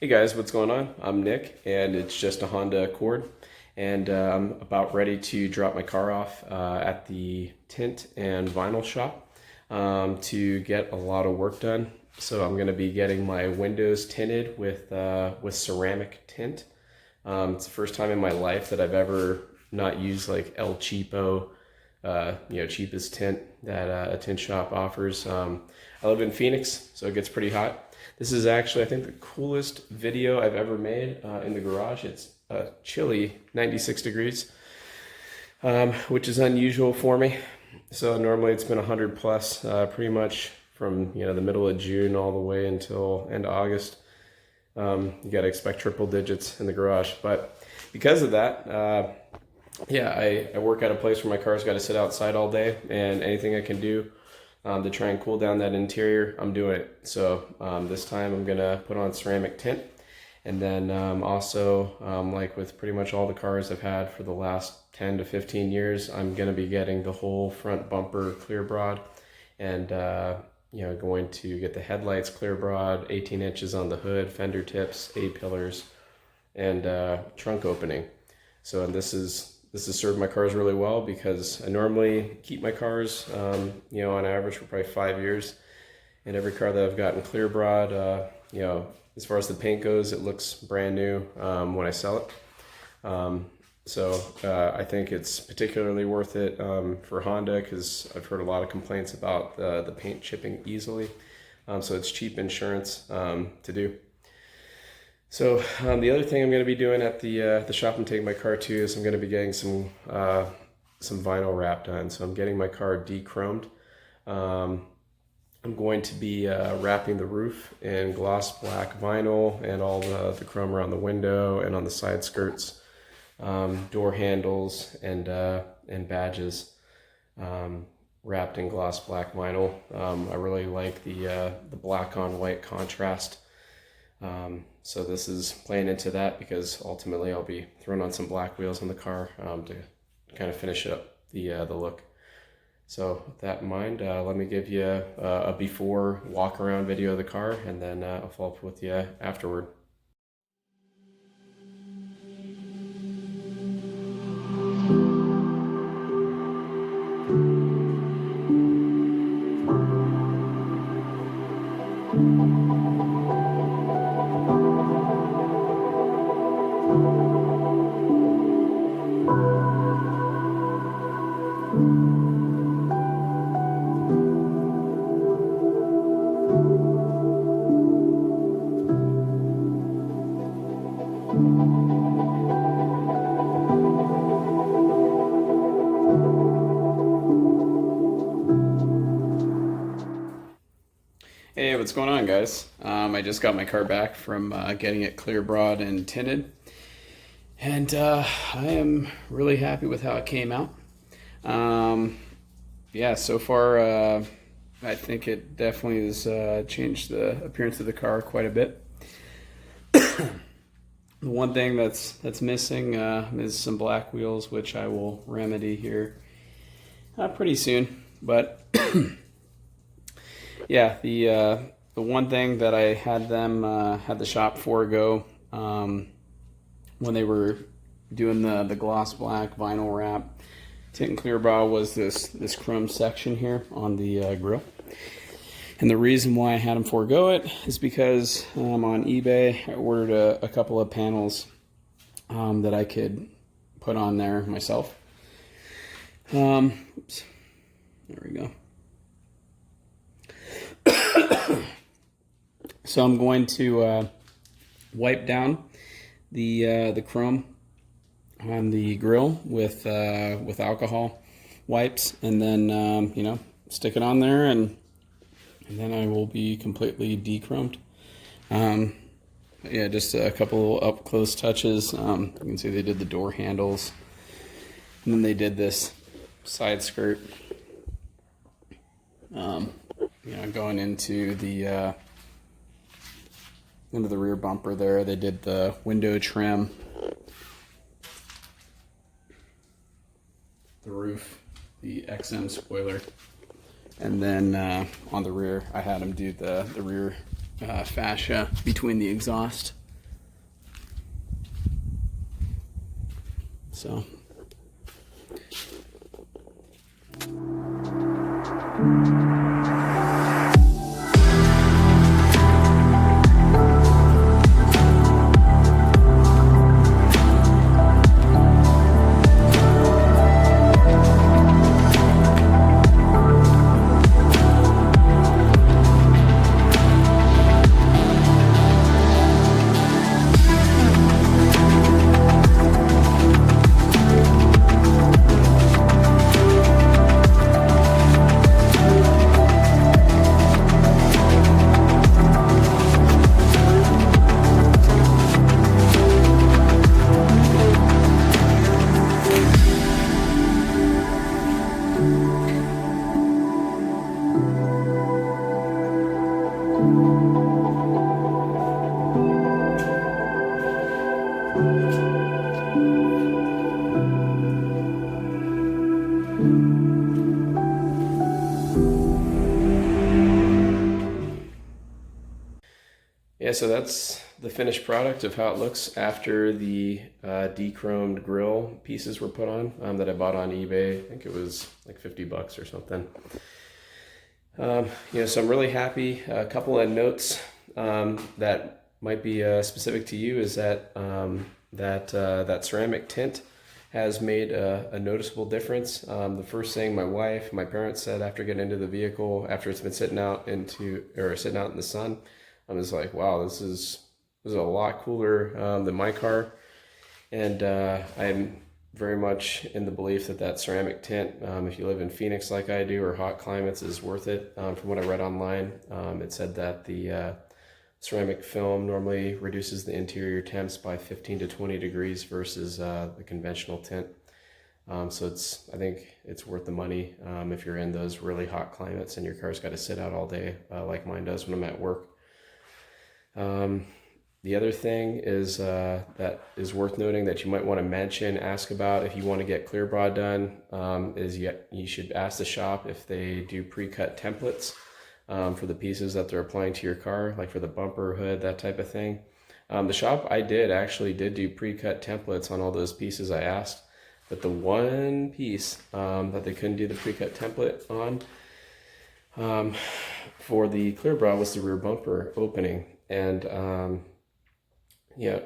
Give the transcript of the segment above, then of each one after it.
Hey guys, what's going on? I'm Nick, and it's just a Honda Accord, and I'm about ready to drop my car off at the tint and vinyl shop to get a lot of work done. So I'm going to be getting my windows tinted with ceramic tint. It's the first time in my life that I've ever not used like El Cheapo, cheapest tint that a tint shop offers. I live in Phoenix, so it gets pretty hot. This is actually, I think, the coolest video I've ever made in the garage. It's chilly, 96 degrees, which is unusual for me. So normally it's been 100 plus, pretty much from the middle of June all the way until end of August. You got to expect triple digits in the garage, but because of that, I work at a place where my car's got to sit outside all day, and anything I can do to try and cool down that interior, I'm doing it. So this time I'm gonna put on ceramic tint, and then also like with pretty much all the cars I've had for the last 10 to 15 years, I'm gonna be getting the whole front bumper clearbra, and going to get the headlights clearbra, 18 inches on the hood, fender tips, A-pillars, and trunk opening. So, and this has served my cars really well, because I normally keep my cars, on average for probably 5 years. And every car that I've gotten clearbra, as far as the paint goes, it looks brand new when I sell it. I think it's particularly worth it for Honda, because I've heard a lot of complaints about the paint chipping easily. So it's cheap insurance to do. So the other thing I'm going to be doing at the shop I'm taking my car to is I'm going to be getting some vinyl wrap done. So I'm getting my car dechromed. I'm going to be wrapping the roof in gloss black vinyl, and all the chrome around the window and on the side skirts, door handles and badges, wrapped in gloss black vinyl. I really like the black on white contrast. So this is playing into that, because ultimately I'll be throwing on some black wheels on the car to kind of finish up the look. So with that in mind, let me give you a before walk around video of the car, and then I'll follow up with you afterward. Hey, what's going on, guys? I just got my car back from getting it clearbra and tinted, and I am really happy with how it came out. So far I think it definitely has changed the appearance of the car quite a bit. The one thing that's missing is some black wheels, which I will remedy here pretty soon. But yeah, the one thing that I had the shop forego when they were doing the gloss black vinyl wrap tint and clearbra was this chrome section here on the grill. And the reason why I had them forego it is because on eBay I ordered a couple of panels that I could put on there myself. Oops. There we go. So I'm going to wipe down the chrome on the grill with alcohol wipes, and then stick it on there, and then I will be completely dechromed. Just a couple up close touches. You can see they did the door handles, and then they did this side skirt. Going into the rear bumper there, they did the window trim, the roof, the XM spoiler, and then on the rear I had them do the rear fascia between the exhaust So. Yeah, so that's the finished product of how it looks after the dechromed grill pieces were put on that I bought on eBay. I think it was like $50 or something. So I'm really happy. A couple of notes that might be specific to you is that that ceramic tint has made a noticeable difference. The first thing my parents said after getting into the vehicle, after it's been sitting out in the sun, I was like, wow, this is a lot cooler than my car. And I'm very much in the belief that ceramic tint, if you live in Phoenix like I do, or hot climates, is worth it. From what I read online, it said that the ceramic film normally reduces the interior temps by 15 to 20 degrees versus the conventional tint. So I think it's worth the money if you're in those really hot climates and your car's got to sit out all day like mine does when I'm at work. The other thing is that is worth noting that you might want to ask about if you want to get clearbra done, is you should ask the shop if they do pre-cut templates for the pieces that they're applying to your car, like for the bumper, hood, that type of thing. The shop I actually did do pre-cut templates on all those pieces I asked, but the one piece that they couldn't do the pre-cut template on for the clearbra was the rear bumper opening. And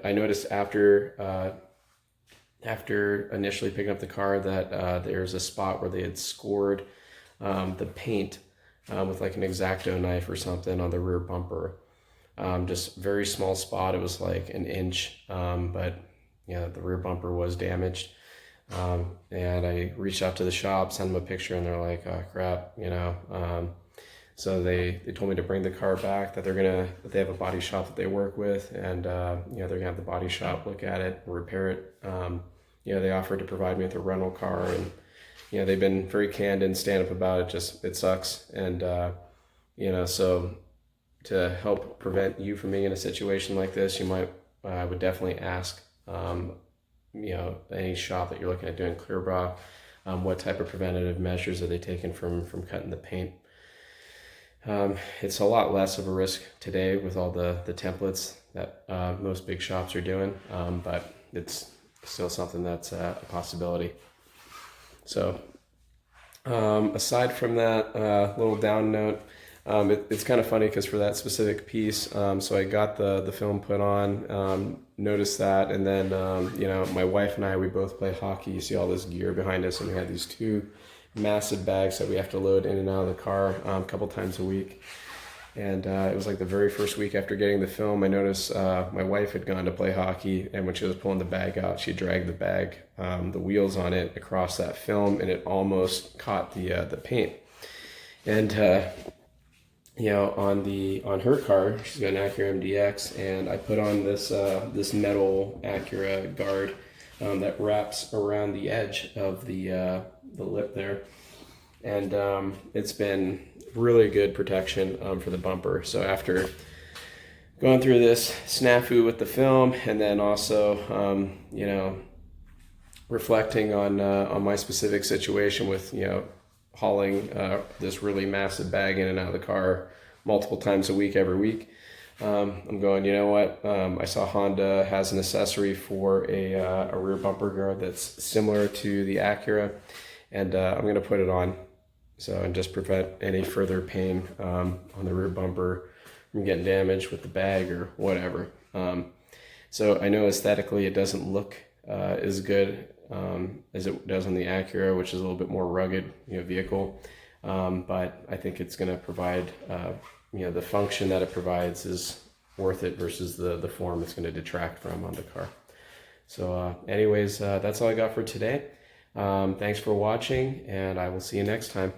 I noticed after initially picking up the car that there's a spot where they had scored the paint with like an X-Acto knife or something on the rear bumper. Just very small spot. It was like an inch, but the rear bumper was damaged. And I reached out to the shop, sent them a picture, and they're like, oh crap, so they told me to bring the car back, that they have a body shop that they work with, and they're gonna have the body shop look at it, repair it. They offered to provide me with a rental car, and they've been very candid and stand up about it. Just it sucks, and so to help prevent you from being in a situation like this, I would definitely ask any shop that you're looking at doing clearbra, what type of preventative measures are they taking from cutting the paint. It's a lot less of a risk today with all the templates that most big shops are doing, but it's still something that's a possibility. So aside from that, little down note, it's kind of funny because for that specific piece, so I got the film put on, noticed that, and then my wife and we both play hockey. You see all this gear behind us, and we had these two massive bags that we have to load in and out of the car a couple times a week. And it was like the very first week after getting the film, I noticed my wife had gone to play hockey, and when she was pulling the bag out, she dragged the bag, the wheels on it, across that film, and it almost caught the paint. And on her car, she's got an Acura MDX, and I put on this metal Acura guard that wraps around the edge of the lip there, and it's been really good protection for the bumper. So after going through this snafu with the film, and then also reflecting on my specific situation with hauling this really massive bag in and out of the car multiple times a week every week, I'm going, you know what? I saw Honda has an accessory for a rear bumper guard that's similar to the Acura, and I'm going to put it on, and just prevent any further pain on the rear bumper from getting damaged with the bag or whatever. So I know aesthetically it doesn't look as good as it does on the Acura, which is a little bit more rugged, vehicle. But I think it's going to provide, the function that it provides is worth it versus the form it's going to detract from on the car. So anyways, that's all I got for today. Thanks for watching, and I will see you next time.